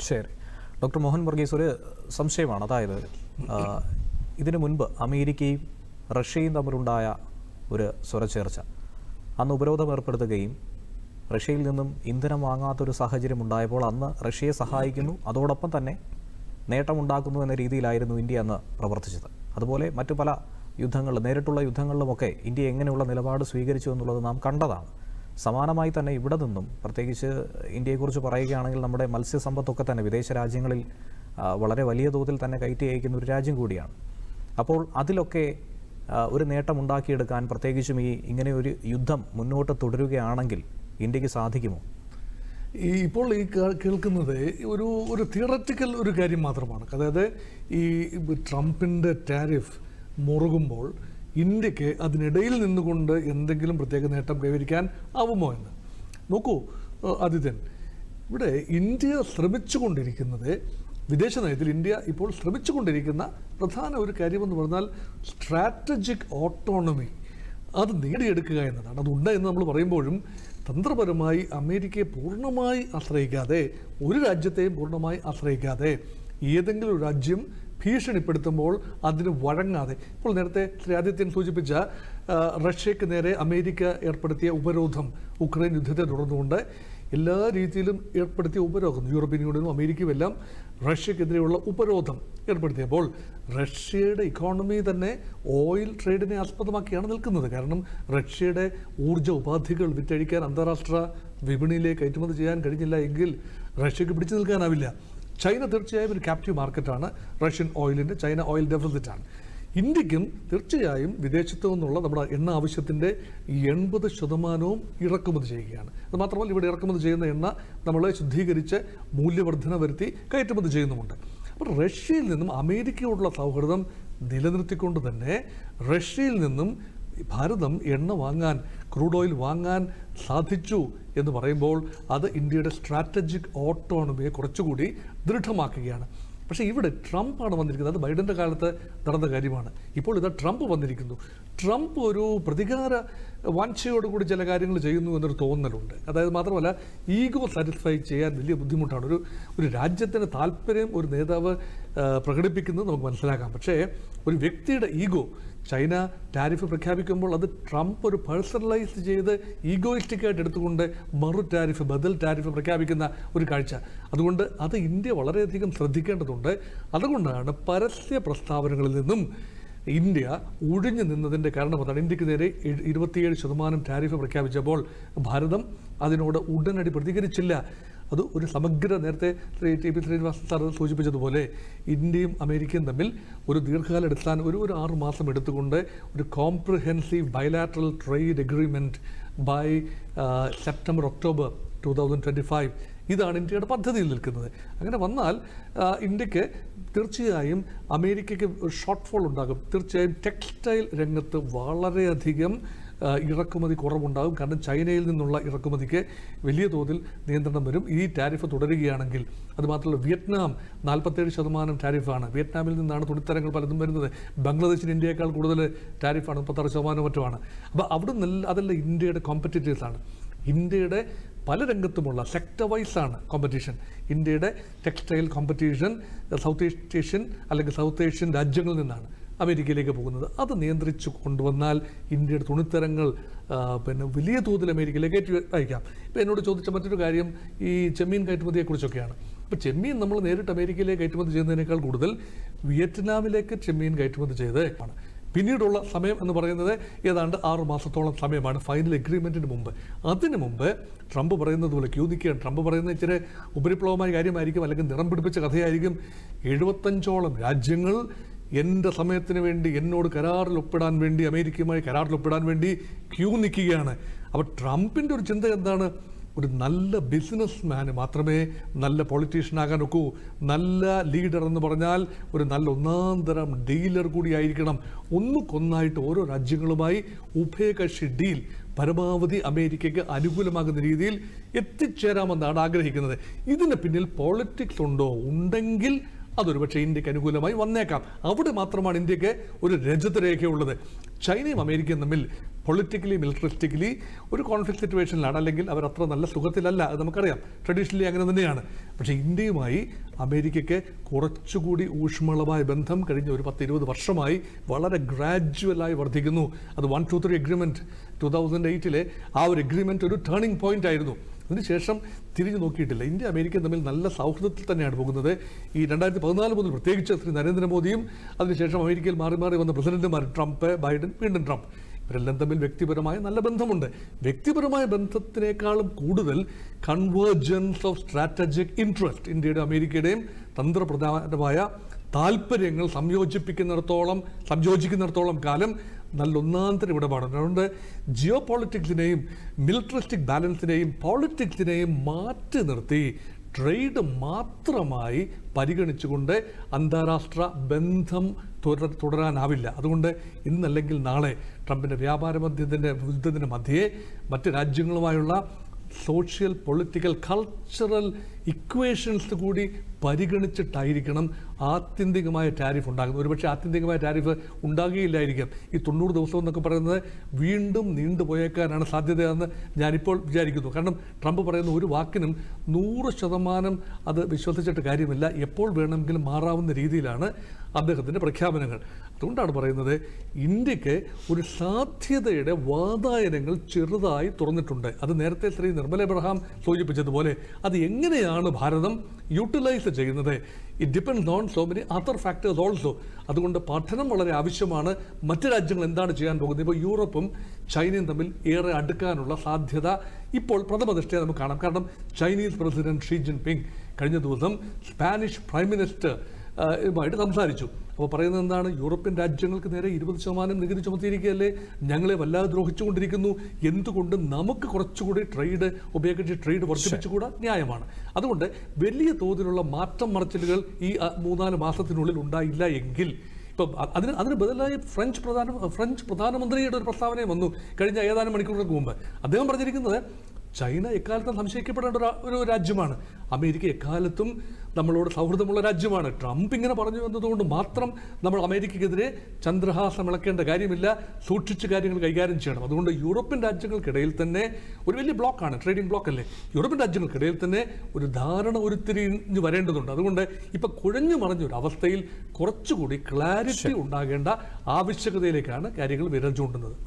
ശരി. ഡോക്ടർ മോഹൻ വർഗീസ്, ഒരു സംശയമാണ്. അതായത് ഇതിനു മുൻപ് അമേരിക്കയും റഷ്യയും തമ്മിലുണ്ടായ ഒരു സ്വരച്ചേർച്ച, അന്ന് ഉപരോധം ഏർപ്പെടുത്തുകയും റഷ്യയിൽ നിന്നും ഇന്ധനം വാങ്ങാത്തൊരു സാഹചര്യം ഉണ്ടായപ്പോൾ അന്ന് റഷ്യയെ സഹായിക്കുന്നു, അതോടൊപ്പം തന്നെ നേട്ടമുണ്ടാക്കുന്നു എന്ന രീതിയിലായിരുന്നു ഇന്ത്യ അന്ന് പ്രവർത്തിച്ചത്. അതുപോലെ മറ്റു പല യുദ്ധങ്ങളിലും, നേരിട്ടുള്ള യുദ്ധങ്ങളിലുമൊക്കെ ഇന്ത്യ എങ്ങനെയുള്ള നിലപാട് സ്വീകരിച്ചു എന്നുള്ളത് നാം കണ്ടതാണ്. സമാനമായി തന്നെ ഇവിടെ നിന്നും, പ്രത്യേകിച്ച് ഇന്ത്യയെക്കുറിച്ച് പറയുകയാണെങ്കിൽ, നമ്മുടെ മത്സ്യസമ്പത്തൊക്കെ തന്നെ വിദേശ രാജ്യങ്ങളിൽ വളരെ വലിയ തോതിൽ തന്നെ കയറ്റി അയക്കുന്ന ഒരു രാജ്യം കൂടിയാണ്. അപ്പോൾ അതിലൊക്കെ ഒരു നേട്ടമുണ്ടാക്കിയെടുക്കാൻ, പ്രത്യേകിച്ചും ഇങ്ങനെ ഒരു യുദ്ധം മുന്നോട്ട് തുടരുകയാണെങ്കിൽ ഇന്ത്യക്ക് സാധിക്കുമോ? ഇപ്പോൾ ഈ കേൾക്കുന്നത് ഒരു തിയററ്റിക്കൽ ഒരു കാര്യം മാത്രമാണ്. അതായത് ഈ ട്രംപിൻ്റെ ടാരിഫ് മുറുകുമ്പോൾ ഇന്ത്യക്ക് അതിനിടയിൽ നിന്നുകൊണ്ട് എന്തെങ്കിലും പ്രത്യേക നേട്ടം കൈവരിക്കാൻ ആവുമോ എന്ന് നോക്കൂ ആദിത്യൻ. ഇവിടെ ഇന്ത്യ ശ്രമിച്ചുകൊണ്ടിരിക്കുന്നത്, വിദേശ നയത്തിൽ ഇന്ത്യ ഇപ്പോൾ ശ്രമിച്ചുകൊണ്ടിരിക്കുന്ന പ്രധാന ഒരു കാര്യമെന്ന് പറഞ്ഞാൽ സ്ട്രാറ്റജിക് ഓട്ടോണമി, അത് നേടിയെടുക്കുക എന്നതാണ്. അതുണ്ട് എന്ന് നമ്മൾ പറയുമ്പോഴും തന്ത്രപരമായി അമേരിക്കയെ പൂർണ്ണമായി ആശ്രയിക്കാതെ, ഒരു രാജ്യത്തെയും പൂർണ്ണമായി ആശ്രയിക്കാതെ, ഏതെങ്കിലും ഒരു രാജ്യം ഭീഷണിപ്പെടുത്തുമ്പോൾ അതിന് വഴങ്ങാതെ, ഇപ്പോൾ നേരത്തെ ശ്രീ ആദിത്യൻ സൂചിപ്പിച്ച റഷ്യക്ക് നേരെ അമേരിക്ക ഏർപ്പെടുത്തിയ ഉപരോധം, ഉക്രൈൻ യുദ്ധത്തെ തുടർന്നുകൊണ്ട് എല്ലാ രീതിയിലും ഏർപ്പെടുത്തിയ ഉപരോധം, യൂറോപ്യൻ യൂണിയനും അമേരിക്കയും എല്ലാം റഷ്യക്കെതിരെയുള്ള ഉപരോധം ഏർപ്പെടുത്തിയപ്പോൾ റഷ്യയുടെ ഇക്കോണമി തന്നെ ഓയിൽ ട്രേഡിനെ ആസ്പദമാക്കിയാണ് നിൽക്കുന്നത്. കാരണം റഷ്യയുടെ ഊർജ്ജ ഉപാധികൾ വിറ്റഴിക്കാൻ അന്താരാഷ്ട്ര വിപണിയിലേക്ക് കയറ്റുമതി ചെയ്യാൻ കഴിഞ്ഞില്ല എങ്കിൽ റഷ്യക്ക് പിടിച്ചു നിൽക്കാനാവില്ല. ചൈന തീർച്ചയായും ഒരു ക്യാപ്റ്റീവ് മാർക്കറ്റാണ് റഷ്യൻ ഓയിലിൻ്റെ. ചൈന ഓയിൽ ഡെഫിസിറ്റാണ്. ഇന്ത്യക്കും തീർച്ചയായും വിദേശത്തു നിന്നുള്ള നമ്മുടെ എണ്ണ ആവശ്യത്തിൻ്റെ 80% ഇറക്കുമതി ചെയ്യുകയാണ്. അത് മാത്രമല്ല, ഇവിടെ ഇറക്കുമതി ചെയ്യുന്ന എണ്ണ നമ്മൾ ശുദ്ധീകരിച്ച് മൂല്യവർദ്ധന വരുത്തി കയറ്റുമതി ചെയ്യുന്നുമുണ്ട്. അപ്പോൾ റഷ്യയിൽ നിന്നും അമേരിക്കയോടുള്ള സൗഹൃദം നിലനിർത്തിക്കൊണ്ട് തന്നെ റഷ്യയിൽ നിന്നും ഭാരതം എണ്ണ വാങ്ങാൻ, ക്രൂഡ് ഓയിൽ വാങ്ങാൻ സാധിച്ചു എന്ന് പറയുമ്പോൾ അത് ഇന്ത്യയുടെ സ്ട്രാറ്റജിക് ഓട്ടോണമിയെ കുറച്ചുകൂടി ദൃഢമാക്കുകയാണ്. പക്ഷേ ഇവിടെ ട്രംപാണ് വന്നിരിക്കുന്നത്. അത് ബൈഡൻ്റെ കാലത്ത് നടന്ന കാര്യമാണ്. ഇപ്പോൾ ഇതാ ട്രംപ് വന്നിരിക്കുന്നു. ട്രംപ് ഒരു പ്രതികാര വാഞ്ചയോടുകൂടി ചില കാര്യങ്ങൾ ചെയ്യുന്നു എന്നൊരു തോന്നലുണ്ട്. അതായത് മാത്രമല്ല, ഈഗോ സാറ്റിസ്ഫൈ ചെയ്യാൻ വലിയ ബുദ്ധിമുട്ടാണ്. ഒരു രാജ്യത്തിൻ്റെ താല്പര്യം ഒരു നേതാവ് പ്രകടിപ്പിക്കുന്നത് നമുക്ക് മനസ്സിലാക്കാം. പക്ഷേ ഒരു വ്യക്തിയുടെ ഈഗോ, ചൈന ടാരിഫ് പ്രഖ്യാപിക്കുമ്പോൾ അത് ട്രംപ് ഒരു പേഴ്സണലൈസ് ചെയ്ത് ഈഗോയിസ്റ്റിക്കായിട്ട് എടുത്തുകൊണ്ട് മറു ടാരിഫ്, ബദൽ ടാരിഫ് പ്രഖ്യാപിക്കുന്ന ഒരു കാഴ്ച. അതുകൊണ്ട് അത് ഇന്ത്യ വളരെയധികം ശ്രദ്ധിക്കേണ്ടതുണ്ട്. അതുകൊണ്ടാണ് പരസ്യ പ്രസ്താവനകളിൽ നിന്നും ഇന്ത്യ ഒഴിഞ്ഞു നിന്നതിൻ്റെ കാരണം അതാണ്. ഇന്ത്യക്ക് നേരെ 27% ടാരിഫ് പ്രഖ്യാപിച്ചപ്പോൾ ഭാരതം അതിനോട് ഉടനടി പ്രതികരിച്ചില്ല. അത് ഒരു സമഗ്ര, നേരത്തെ ടി.പി. ശ്രീനിവാസൻ സാർ സൂചിപ്പിച്ചതുപോലെ ഇന്ത്യയും അമേരിക്കയും തമ്മിൽ ഒരു ദീർഘകാല അടിസ്ഥാനം, ഒരു 6 മാസം എടുത്തുകൊണ്ട് ഒരു comprehensive bilateral trade agreement by September October 2025, ഇതാണ് ഇന്ത്യയുടെ പദ്ധതിയിൽ നിൽക്കുന്നത്. അങ്ങനെ വന്നാൽ ഇന്ത്യക്ക് തീർച്ചയായും അമേരിക്കയ്ക്ക് ഒരു ഷോർട്ട് ഫോൾ ഉണ്ടാകും. തീർച്ചയായും ടെക്സ്റ്റൈൽ രംഗത്ത് വളരെയധികം ഇറക്കുമതി കുറവുണ്ടാകും. കാരണം ചൈനയിൽ നിന്നുള്ള ഇറക്കുമതിക്ക് വലിയ തോതിൽ നിയന്ത്രണം വരും ഈ ടാരിഫ് തുടരുകയാണെങ്കിൽ. അതുമാത്രമല്ല, വിയറ്റ്നാം 47% ടാരിഫാണ്. വിയറ്റ്നാമിൽ നിന്നാണ് തുണിത്തരങ്ങൾ പലതും വരുന്നത്. ബംഗ്ലാദേശിന് ഇന്ത്യയേക്കാൾ കൂടുതൽ ടാരിഫാണ്, 36% മറ്റുമാണ്. അപ്പോൾ അവിടെ നിന്ന് അതെല്ലാം ഇന്ത്യയുടെ കോമ്പറ്റീറ്റേഴ്സാണ്. ഇന്ത്യയുടെ പല രംഗത്തുമുള്ള സെക്ടർ വൈസാണ് കോമ്പറ്റീഷൻ. ഇന്ത്യയുടെ textile competition south east Asian അല്ലെങ്കിൽ സൗത്ത് ഏഷ്യൻ രാജ്യങ്ങളിൽ നിന്നാണ് അമേരിക്കയിലേക്ക് പോകുന്നത്. അത് നിയന്ത്രിച്ചു കൊണ്ടുവന്നാൽ ഇന്ത്യയുടെ തുണിത്തരങ്ങൾ വലിയ തോതിൽ അമേരിക്കയിലേക്ക് അയക്കാം. ഇപ്പോൾ എന്നോട് ചോദിച്ച മറ്റൊരു കാര്യം ഈ ചെമ്മീൻ കയറ്റുമതിയെക്കുറിച്ചൊക്കെയാണ്. അപ്പോൾ ചെമ്മീൻ നമ്മൾ നേരിട്ട് അമേരിക്കയിലേക്ക് കയറ്റുമതി ചെയ്യുന്നതിനേക്കാൾ കൂടുതൽ വിയറ്റ്നാമിലേക്ക് ചെമ്മീൻ കയറ്റുമതി ചെയ്ത് ആണ്. പിന്നീടുള്ള സമയം എന്ന് പറയുന്നത് ഏതാണ്ട് 6 മാസത്തോളം സമയമാണ് ഫൈനൽ എഗ്രിമെൻറ്റിന് മുമ്പ്. അതിന് മുമ്പ് ട്രംപ് പറയുന്നത് പോലെ ക്യൂ നിൽക്കുകയാണ്. ട്രംപ് പറയുന്നത് ഇച്ചിരി ഉപരിപ്ലവമായ കാര്യമായിരിക്കും, അല്ലെങ്കിൽ നിറം പിടിപ്പിച്ച കഥയായിരിക്കും. 75ഓളം രാജ്യങ്ങൾ എൻ്റെ സമയത്തിന് വേണ്ടി എന്നോട് കരാറിൽ ഒപ്പിടാൻ വേണ്ടി, അമേരിക്കയുമായി കരാറിൽ ഒപ്പിടാൻ വേണ്ടി ക്യൂ നിൽക്കുകയാണ്. അപ്പോൾ ട്രംപിൻ്റെ ഒരു ചിന്ത എന്താണ്? ഒരു നല്ല ബിസിനസ് മാന് മാത്രമേ നല്ല പൊളിറ്റീഷ്യനാകാൻ ഒക്കൂ. നല്ല ലീഡർ എന്ന് പറഞ്ഞാൽ ഒരു നല്ല ഒന്നാന്തരം ഡീലർ കൂടി ആയിരിക്കണം. ഒന്നുകൊന്നായിട്ട് ഓരോ രാജ്യങ്ങളുമായി ഉഭയകക്ഷി ഡീൽ പരമാവധി അമേരിക്കയ്ക്ക് അനുകൂലമാകുന്ന രീതിയിൽ എത്തിച്ചേരാമെന്നാണ് ആഗ്രഹിക്കുന്നത്. ഇതിന് പിന്നിൽ പോളിറ്റിക്സ് ഉണ്ടോ? ഉണ്ടെങ്കിൽ അതൊരു പക്ഷേ ഇന്ത്യക്ക് അനുകൂലമായി വന്നേക്കാം. അവിടെ മാത്രമാണ് ഇന്ത്യക്ക് ഒരു രജതരേഖയുള്ളത്. ചൈനയും അമേരിക്കയും തമ്മിൽ പൊളിറ്റിക്കലി മിലിറ്ററിസ്റ്റിക്കലി ഒരു കോൺഫ്ലിക്റ്റ് സിറ്റുവേഷനിലാണ്, അല്ലെങ്കിൽ അവർ അത്ര നല്ല സുഖത്തിലല്ല, അത് നമുക്കറിയാം. ട്രഡീഷണലി അങ്ങനെ തന്നെയാണ്. പക്ഷേ ഇന്ത്യയുമായി അമേരിക്കയ്ക്ക് കുറച്ചുകൂടി ഊഷ്മളമായ ബന്ധം കഴിഞ്ഞ ഒരു 10-20 വർഷമായി വളരെ ഗ്രാജുവലായി വർദ്ധിക്കുന്നു. അത് 123 എഗ്രിമെൻറ്റ് 2008 ആ ഒരു എഗ്രിമെൻറ്റ് ഒരു ടേണിംഗ് പോയിന്റ് ആയിരുന്നു. അതിനുശേഷം തിരിഞ്ഞു നോക്കിയിട്ടില്ല. ഇന്ത്യ അമേരിക്ക തമ്മിൽ നല്ല സൗഹൃദത്തിൽ തന്നെയാണ് പോകുന്നത്. ഈ 2014 മുതൽ പ്രത്യേകിച്ച് ശ്രീ നരേന്ദ്രമോദിയും അതിനുശേഷം അമേരിക്കയിൽ മാറി മാറി വന്ന പ്രസിഡന്റുമാർ ട്രംപ്, ബൈഡൻ, വീണ്ടും ട്രംപ്, ഇവരെല്ലാം തമ്മിൽ വ്യക്തിപരമായ നല്ല ബന്ധമുണ്ട്. വ്യക്തിപരമായ ബന്ധത്തിനേക്കാളും കൂടുതൽ കൺവേർജൻസ് ഓഫ് സ്ട്രാറ്റജിക് ഇൻട്രസ്റ്റ്, ഇന്ത്യയുടെയും അമേരിക്കയുടെയും തന്ത്രപ്രധാനമായ താല്പര്യങ്ങൾ സംയോജിക്കുന്നിടത്തോളം കാലം നല്ല ഒന്നാന്തരം ഇടപാടുണ്ട്. അതുകൊണ്ട് ജിയോ പൊളിറ്റിക്സിനെയും മിലിറ്ററിസ്റ്റിക് ബാലൻസിനെയും പോളിറ്റിക്സിനെയും മാറ്റി നിർത്തി ട്രേഡ് മാത്രമായി പരിഗണിച്ചുകൊണ്ട് അന്താരാഷ്ട്ര ബന്ധം തുടരാനാവില്ല. അതുകൊണ്ട് ഇന്നല്ലെങ്കിൽ നാളെ ട്രംപിൻ്റെ വ്യാപാര യുദ്ധത്തിൻ്റെ മധ്യേ മറ്റ് രാജ്യങ്ങളുമായുള്ള സോഷ്യൽ, പൊളിറ്റിക്കൽ, കൾച്ചറൽ ഇക്വേഷൻസ് കൂടി പരിഗണിച്ചിട്ടായിരിക്കണം ആത്യന്തികമായ ടാരിഫ് ഉണ്ടാകുന്നത്. ഒരുപക്ഷെ ആത്യന്തികമായ ടാരിഫ് ഉണ്ടാകുകയില്ലായിരിക്കാം. ഈ 90 ദിവസം എന്നൊക്കെ പറയുന്നത് വീണ്ടും നീണ്ടുപോയേക്കാനാണ് സാധ്യതയെന്ന് ഞാനിപ്പോൾ വിചാരിക്കുന്നു. കാരണം ട്രംപ് പറയുന്ന ഒരു വാക്കിനും 100% അത് വിശ്വസിച്ചിട്ട് കാര്യമില്ല. എപ്പോൾ വേണമെങ്കിലും മാറാവുന്ന രീതിയിലാണ് അദ്ദേഹത്തിൻ്റെ പ്രഖ്യാപനങ്ങൾ. അതുകൊണ്ടാണ് പറയുന്നത് ഇന്ത്യക്ക് ഒരു സാധ്യതയുടെ വാതായനങ്ങൾ ചെറുതായി തുറന്നിട്ടുണ്ട്. അത് നേരത്തെ ശ്രീ നിർമ്മല എബ്രഹാം സൂചിപ്പിച്ചതുപോലെ അത് എങ്ങനെയാണ് ഭാരതം യൂട്ടിലൈസ് ചെയ്യുന്നത്, it depends on so many other factors also. അതുകൊണ്ട് പഠനം വളരെ ആവശ്യമാണ്. മറ്റ് രാജ്യങ്ങൾ എന്താണ് ചെയ്യാൻ പോകുന്നത്? ഇപ്പോൾ യൂറോപ്പും ചൈനയും തമ്മിൽ ഏറെ അടുക്കാനുള്ള സാധ്യത ഇപ്പോൾ പ്രഥമ ദൃഷ്ടിയ നമുക്ക് കാണാം. കാരണം ചൈനീസ് പ്രസിഡന്റ് ഷീ ജിൻപിങ് കഴിഞ്ഞ ദിവസം സ്പാനിഷ് പ്രൈം മിനിസ്റ്റർ ായിട്ട് സംസാരിച്ചു. അപ്പോൾ പറയുന്നത് എന്താണ്? യൂറോപ്യൻ രാജ്യങ്ങൾക്ക് നേരെ 20% നികുതി ചുമത്തിയിരിക്കുകയല്ലേ, ഞങ്ങളെ വല്ലാതെ ദ്രോഹിച്ചുകൊണ്ടിരിക്കുന്നു, എന്തുകൊണ്ട് നമുക്ക് കുറച്ചുകൂടി ട്രേഡ് ഉപയോഗിച്ച് ട്രേഡ് വർദ്ധിപ്പിച്ചുകൂടാ? ന്യായമാണ്. അതുകൊണ്ട് വലിയ തോതിലുള്ള മാറ്റം മറിച്ചിലുകൾ ഈ 3-4 മാസത്തിനുള്ളിൽ ഉണ്ടായില്ല എങ്കിൽ ഇപ്പം അതിന് ബദലായി ഫ്രഞ്ച് പ്രധാനമന്ത്രിയുടെ ഒരു പ്രസ്താവനയും വന്നു കഴിഞ്ഞ ഏതാനും മണിക്കൂറുകൾക്ക് മുമ്പ്. അദ്ദേഹം പറഞ്ഞിരിക്കുന്നത് ചൈന എക്കാലത്തും സംശയിക്കപ്പെടേണ്ട ഒരു രാജ്യമാണ്, അമേരിക്ക എക്കാലത്തും നമ്മളോട് സൗഹൃദമുള്ള രാജ്യമാണ്. ട്രംപ് ഇങ്ങനെ പറഞ്ഞു എന്നതുകൊണ്ട് മാത്രം നമ്മൾ അമേരിക്കയ്ക്കെതിരെ ചന്ദ്രഹാസം ഇളക്കേണ്ട കാര്യമില്ല, സൂക്ഷിച്ച് കാര്യങ്ങൾ കൈകാര്യം ചെയ്യണം. അതുകൊണ്ട് യൂറോപ്യൻ രാജ്യങ്ങൾക്കിടയിൽ തന്നെ ഒരു വലിയ ബ്ലോക്കാണ്, ട്രേഡിംഗ് ബ്ലോക്ക് അല്ലേ, യൂറോപ്യൻ രാജ്യങ്ങൾക്കിടയിൽ തന്നെ ഒരു ധാരണ ഉരുത്തിരിഞ്ഞ് വരേണ്ടതുണ്ട്. അതുകൊണ്ട് ഇപ്പം കുഴഞ്ഞു മറിഞ്ഞൊരു അവസ്ഥയിൽ കുറച്ചുകൂടി ക്ലാരിറ്റി ഉണ്ടാകേണ്ട ആവശ്യകതയിലേക്കാണ് കാര്യങ്ങൾ വിരൽ ചൂണ്ടുന്നത്.